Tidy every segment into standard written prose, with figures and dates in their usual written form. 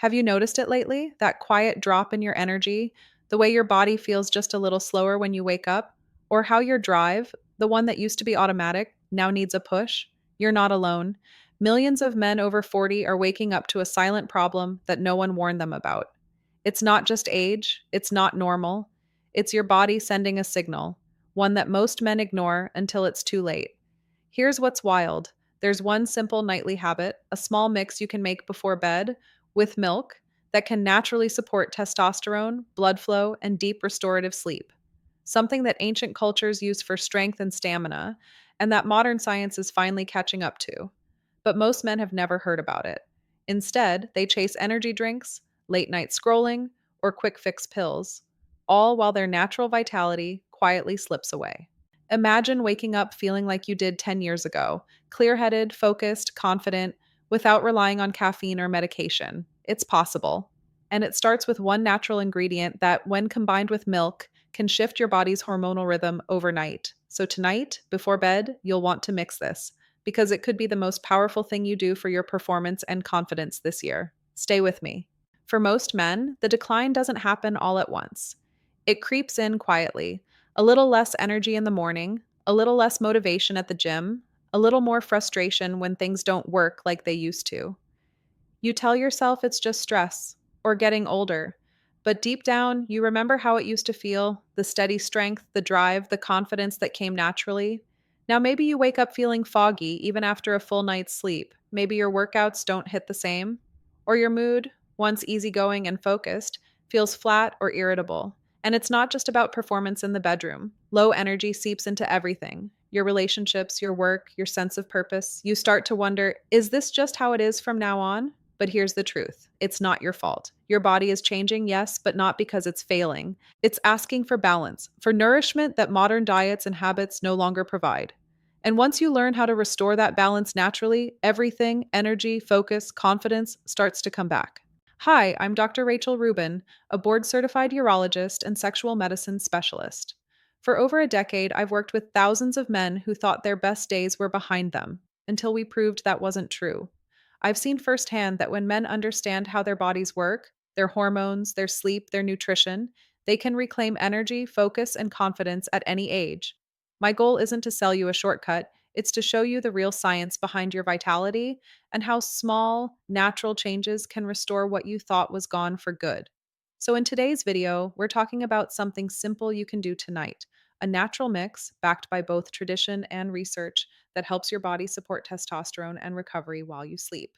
Have you noticed it lately? That quiet drop in your energy, the way your body feels just a little slower when you wake up, or how your drive, the one that used to be automatic, now needs a push? You're not alone. Millions of men over 40 are waking up to a silent problem that no one warned them about. It's not just age, it's not normal. It's your body sending a signal, one that most men ignore until it's too late. Here's what's wild. There's one simple nightly habit, a small mix you can make before bed with milk that can naturally support testosterone, blood flow, and deep restorative sleep. Something that ancient cultures used for strength and stamina, and that modern science is finally catching up to. But most men have never heard about it. Instead, they chase energy drinks, late night scrolling, or quick fix pills, all while their natural vitality quietly slips away. Imagine waking up feeling like you did 10 years ago, clear headed, focused, confident, without relying on caffeine or medication. It's possible. And it starts with one natural ingredient that, when combined with milk, can shift your body's hormonal rhythm overnight. So, tonight, before bed, you'll want to mix this because it could be the most powerful thing you do for your performance and confidence this year. Stay with me. For most men, the decline doesn't happen all at once. It creeps in quietly, a little less energy in the morning, a little less motivation at the gym, a little more frustration when things don't work like they used to. You tell yourself it's just stress or getting older, but deep down, you remember how it used to feel, the steady strength, the drive, the confidence that came naturally. Now, maybe you wake up feeling foggy even after a full night's sleep. Maybe your workouts don't hit the same, or your mood, once easygoing and focused, feels flat or irritable. And it's not just about performance in the bedroom. Low energy seeps into everything, your relationships, your work, your sense of purpose. You start to wonder, is this just how it is from now on? But here's the truth, it's not your fault. Your body is changing, yes, but not because it's failing. It's asking for balance, for nourishment that modern diets and habits no longer provide. And once you learn how to restore that balance naturally, everything, energy, focus, confidence, starts to come back. Hi, I'm Dr. Rachel Rubin, a board certified urologist and sexual medicine specialist. For over a decade, I've worked with thousands of men who thought their best days were behind them until we proved that wasn't true. I've seen firsthand that when men understand how their bodies work, their hormones, their sleep, their nutrition, they can reclaim energy, focus, and confidence at any age. My goal isn't to sell you a shortcut, it's to show you the real science behind your vitality and how small, natural changes can restore what you thought was gone for good. So, in today's video, we're talking about something simple you can do tonight, a natural mix backed by both tradition and research that helps your body support testosterone and recovery while you sleep.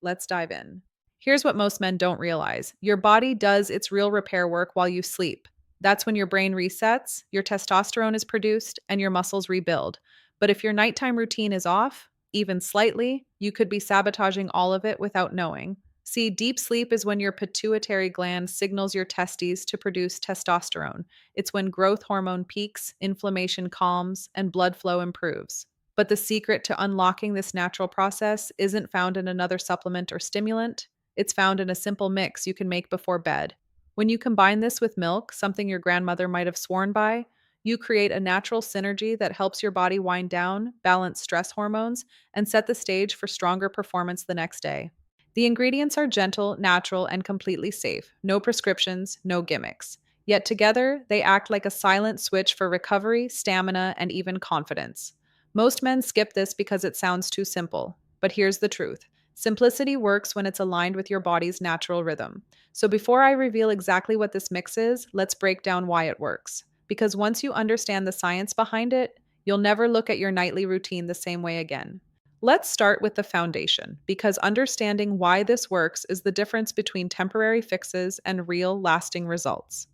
Let's dive in. Here's what most men don't realize: your body does its real repair work while you sleep. That's when your brain resets, your testosterone is produced, and your muscles rebuild. But if your nighttime routine is off, even slightly, you could be sabotaging all of it without knowing. See, deep sleep is when your pituitary gland signals your testes to produce testosterone. It's when growth hormone peaks, inflammation calms, and blood flow improves. But the secret to unlocking this natural process isn't found in another supplement or stimulant. It's found in a simple mix you can make before bed. When you combine this with milk, something your grandmother might have sworn by, you create a natural synergy that helps your body wind down, balance stress hormones, and set the stage for stronger performance the next day. The ingredients are gentle, natural, and completely safe. No prescriptions, no gimmicks. Yet together, they act like a silent switch for recovery, stamina, and even confidence. Most men skip this because it sounds too simple. But here's the truth: simplicity works when it's aligned with your body's natural rhythm. So before I reveal exactly what this mix is, let's break down why it works. Because once you understand the science behind it, you'll never look at your nightly routine the same way again. Let's start with the foundation, because understanding why this works is the difference between temporary fixes and real, lasting results.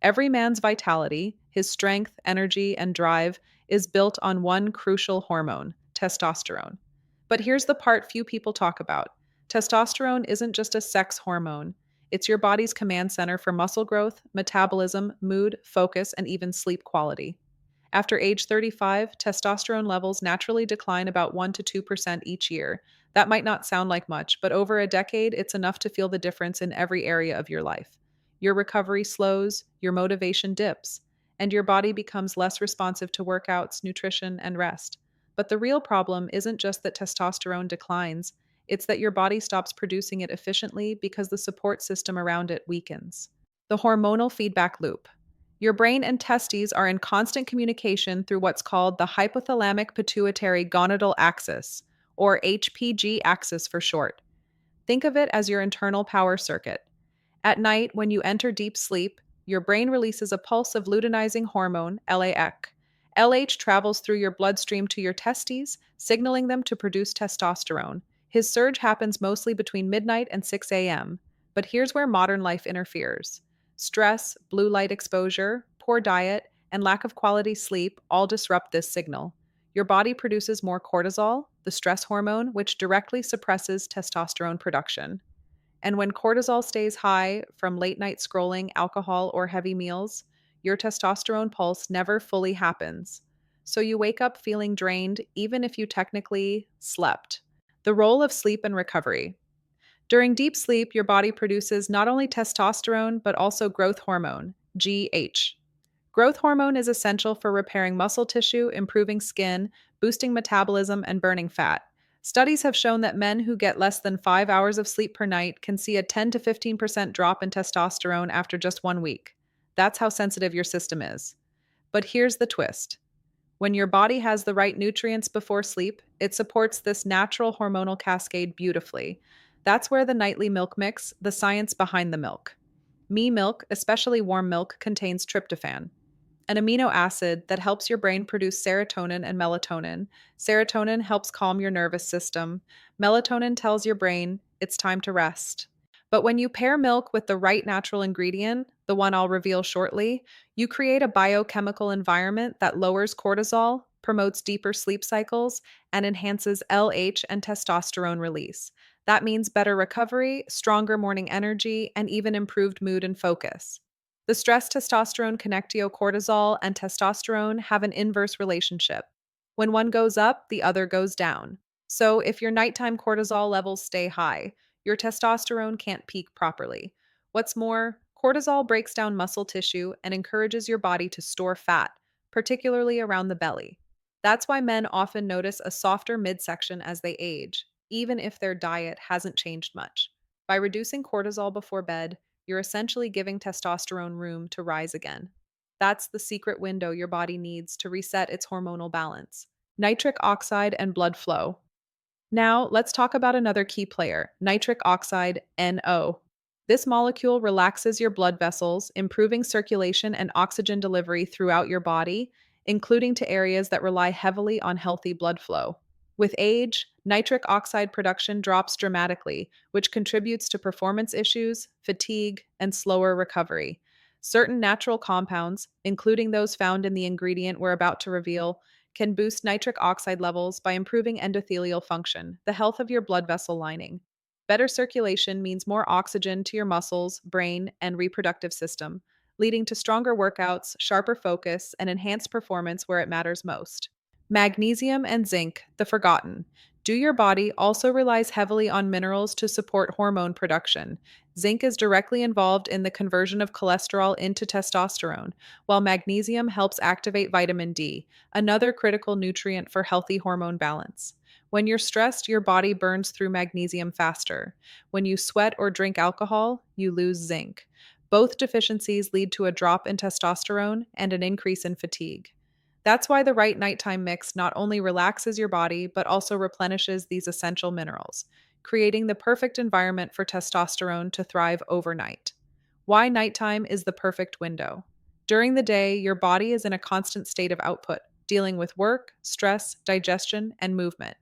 Every man's vitality, his strength, energy, and drive is built on one crucial hormone, testosterone. But here's the part few people talk about: testosterone isn't just a sex hormone, it's your body's command center for muscle growth, metabolism, mood, focus, and even sleep quality. After age 35, testosterone levels naturally decline about 1 to 2% each year. That might not sound like much, but over a decade, it's enough to feel the difference in every area of your life. Your recovery slows, your motivation dips, and your body becomes less responsive to workouts, nutrition, and rest. But the real problem isn't just that testosterone declines, It's that your body stops producing it efficiently because the support system around it weakens. The hormonal feedback loop. Your brain and testes are in constant communication through what's called the hypothalamic pituitary gonadal axis, or HPG axis for short. Think of it as your internal power circuit. At night, when you enter deep sleep, your brain releases a pulse of luteinizing hormone, LAH. LH travels through your bloodstream to your testes, signaling them to produce testosterone. His surge happens mostly between midnight and 6 a.m. But here's where modern life interferes. Stress, blue light exposure, poor diet, and lack of quality sleep all disrupt this signal. Your body produces more cortisol, the stress hormone, which directly suppresses testosterone production. And when cortisol stays high from late night scrolling, alcohol, or heavy meals, your testosterone pulse never fully happens. So you wake up feeling drained even if you technically slept. The role of sleep and recovery. During deep sleep, your body produces not only testosterone, but also growth hormone, GH. Growth hormone is essential for repairing muscle tissue, improving skin, boosting metabolism, and burning fat. Studies have shown that men who get less than 5 hours of sleep per night can see a 10 to 15% drop in testosterone after just 1 week. That's how sensitive your system is. But here's the twist. When your body has the right nutrients before sleep, it supports this natural hormonal cascade beautifully. That's where the nightly milk mix, the science behind the milk. Me milk, especially warm milk, contains tryptophan, an amino acid that helps your brain produce serotonin and melatonin. Serotonin helps calm your nervous system. Melatonin tells your brain it's time to rest. But when you pair milk with the right natural ingredient, the one I'll reveal shortly, you create a biochemical environment that lowers cortisol, promotes deeper sleep cycles, and enhances LH and testosterone release. That means better recovery, stronger morning energy, and even improved mood and focus. The stress testosterone connectio-cortisol and testosterone have an inverse relationship. When one goes up, the other goes down. So, if your nighttime cortisol levels stay high, your testosterone can't peak properly. What's more, cortisol breaks down muscle tissue and encourages your body to store fat, particularly around the belly. That's why men often notice a softer midsection as they age, even if their diet hasn't changed much. By reducing cortisol before bed, you're essentially giving testosterone room to rise again. That's the secret window your body needs to reset its hormonal balance. Nitric oxide and blood flow. Now, let's talk about another key player, nitric oxide, NO. This molecule relaxes your blood vessels, improving circulation and oxygen delivery throughout your body, including to areas that rely heavily on healthy blood flow. With age, nitric oxide production drops dramatically, which contributes to performance issues, fatigue, and slower recovery. Certain natural compounds, including those found in the ingredient we're about to reveal, can boost nitric oxide levels by improving endothelial function, the health of your blood vessel lining. Better circulation means more oxygen to your muscles, brain, and reproductive system, leading to stronger workouts, sharper focus, and enhanced performance where it matters most. Magnesium and zinc, the forgotten. Do your body also relies heavily on minerals to support hormone production? Zinc is directly involved in the conversion of cholesterol into testosterone, while magnesium helps activate vitamin D, another critical nutrient for healthy hormone balance. When you're stressed, your body burns through magnesium faster. When you sweat or drink alcohol, you lose zinc. Both deficiencies lead to a drop in testosterone and an increase in fatigue. That's why the right nighttime mix not only relaxes your body, but also replenishes these essential minerals, creating the perfect environment for testosterone to thrive overnight. Why nighttime is the perfect window. During the day, your body is in a constant state of output, dealing with work, stress, digestion, and movement.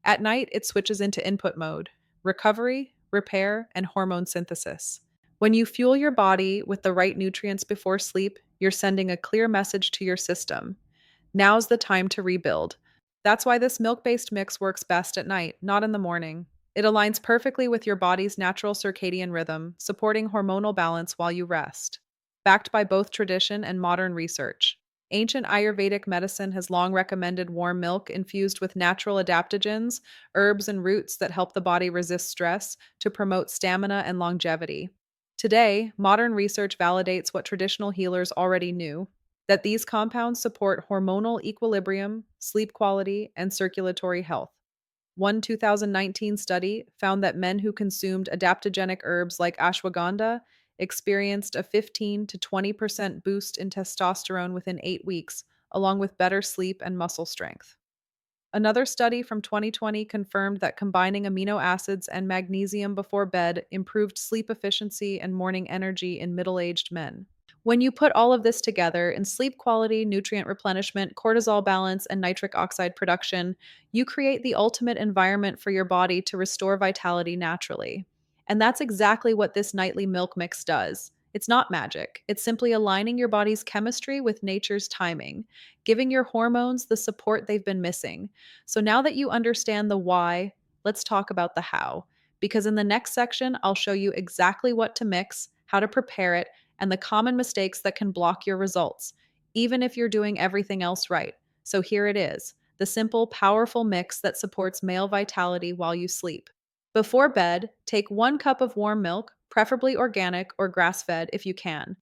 At night, it switches into input mode, recovery, repair, and hormone synthesis. When you fuel your body with the right nutrients before sleep, you're sending a clear message to your system. Now's the time to rebuild. That's why this milk based mix works best at night, not in the morning. It aligns perfectly with your body's natural circadian rhythm, supporting hormonal balance while you rest. Backed by both tradition and modern research. Ancient Ayurvedic medicine has long recommended warm milk infused with natural adaptogens, herbs, and roots that help the body resist stress to promote stamina and longevity. Today, modern research validates what traditional healers already knew, that these compounds support hormonal equilibrium, sleep quality, and circulatory health. One 2019 study found that men who consumed adaptogenic herbs like ashwagandha experienced a 15 to 20% boost in testosterone within 8 weeks, along with better sleep and muscle strength. Another study from 2020 confirmed that combining amino acids and magnesium before bed improved sleep efficiency and morning energy in middle aged men. When you put all of this together in sleep quality, nutrient replenishment, cortisol balance, and nitric oxide production, you create the ultimate environment for your body to restore vitality naturally. And that's exactly what this nightly milk mix does. It's not magic, it's simply aligning your body's chemistry with nature's timing, giving your hormones the support they've been missing. So now that you understand the why, let's talk about the how. Because in the next section, I'll show you exactly what to mix, how to prepare it, and the common mistakes that can block your results, even if you're doing everything else right. So here it is, the simple, powerful mix that supports male vitality while you sleep. Before bed, take 1 cup of warm milk, preferably organic or grass fed if you can.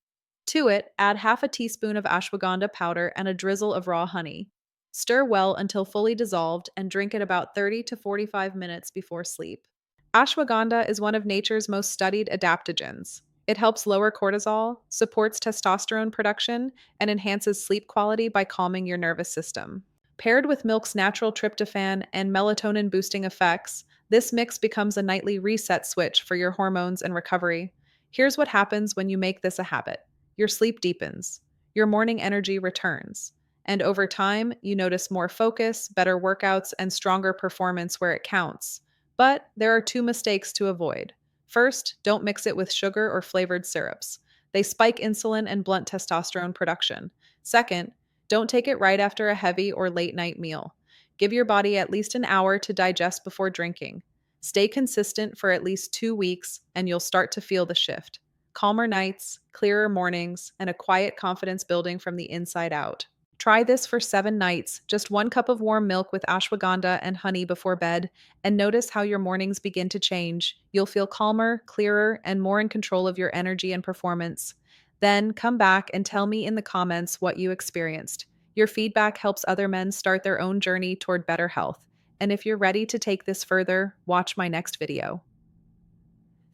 To it, add half a teaspoon of ashwagandha powder and a drizzle of raw honey. Stir well until fully dissolved and drink it about 30 to 45 minutes before sleep. Ashwagandha is one of nature's most studied adaptogens. It helps lower cortisol, supports testosterone production, and enhances sleep quality by calming your nervous system. Paired with milk's natural tryptophan and melatonin boosting effects, this mix becomes a nightly reset switch for your hormones and recovery. Here's what happens when you make this a habit: your sleep deepens, your morning energy returns, and over time, you notice more focus, better workouts, and stronger performance where it counts. But there are two mistakes to avoid. First, don't mix it with sugar or flavored syrups. They spike insulin and blunt testosterone production. Second, don't take it right after a heavy or late night meal. Give your body at least an hour to digest before drinking. Stay consistent for at least 2 weeks, and you'll start to feel the shift: calmer nights, clearer mornings, and a quiet confidence building from the inside out. Try this for 7 nights, just 1 cup of warm milk with ashwagandha and honey before bed, and notice how your mornings begin to change. You'll feel calmer, clearer, and more in control of your energy and performance. Then come back and tell me in the comments what you experienced. Your feedback helps other men start their own journey toward better health. And if you're ready to take this further, watch my next video.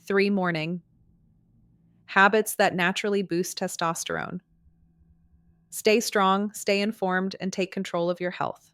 3. Morning habits that naturally boost testosterone. Stay strong, stay informed, and take control of your health.